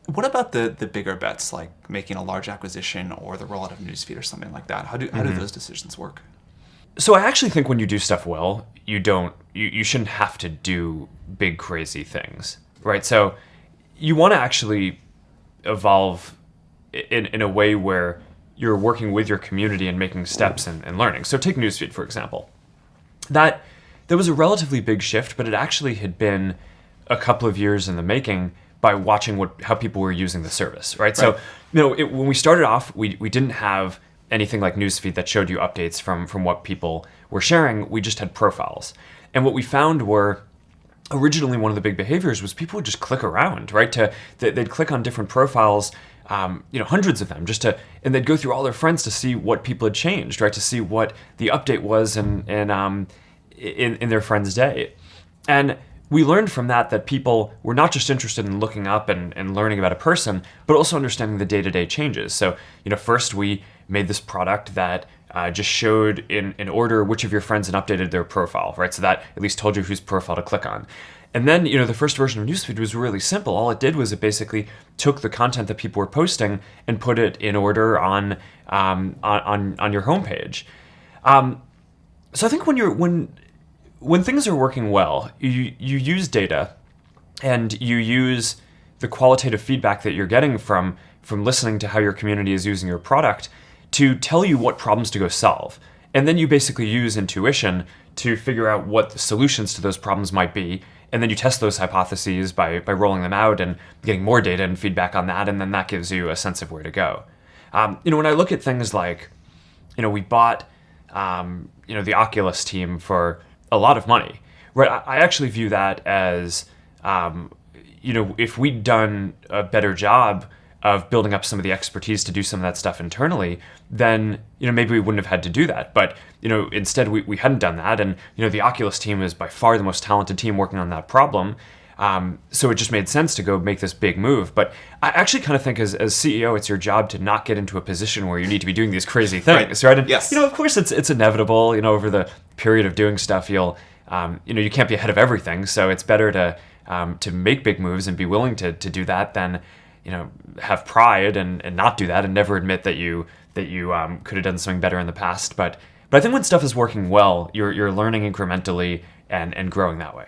What about the bigger bets, like making a large acquisition or the rollout of newsfeed or something like that? How do those decisions work? So I actually think when you do stuff well, you shouldn't have to do big crazy things, right? So you want to actually evolve in a way where you're working with your community and making steps and learning. So take newsfeed, for example. That was a relatively big shift, but it actually had been a couple of years in the making by watching how people were using the service, right? So when we started off, we didn't have anything like newsfeed that showed you updates from what people were sharing. We just had profiles. And what we found were originally one of the big behaviors was people would just click around, right? They'd click on different profiles, hundreds of them, and they'd go through all their friends to see what people had changed, right? To see what the update was in their friend's day. And we learned from that people were not just interested in looking up and learning about a person, but also understanding the day-to-day changes. So, first we made this product that just showed in order which of your friends had updated their profile, right? So that at least told you whose profile to click on. And then, the first version of Newsfeed was really simple. All it did was it basically took the content that people were posting and put it in order on your homepage. So I think when things are working well, you use data and you use the qualitative feedback that you're getting from listening to how your community is using your product to tell you what problems to go solve. And then you basically use intuition to figure out what the solutions to those problems might be. And then you test those hypotheses by rolling them out and getting more data and feedback on that. And then that gives you a sense of where to go. When I look at things like, we bought, the Oculus team for a lot of money, right? I actually view that as, if we'd done a better job of building up some of the expertise to do some of that stuff internally, then, maybe we wouldn't have had to do that. But, instead we hadn't done that. And, the Oculus team is by far the most talented team working on that problem. So it just made sense to go make this big move. But I actually kind of think as CEO, it's your job to not get into a position where you need to be doing these crazy things, right? And, yes. Of course it's inevitable, over the period of doing stuff, you can't be ahead of everything. So it's better to make big moves and be willing to do that than, have pride and not do that and never admit that you could have done something better in the past. But I think when stuff is working well, you're learning incrementally and growing that way.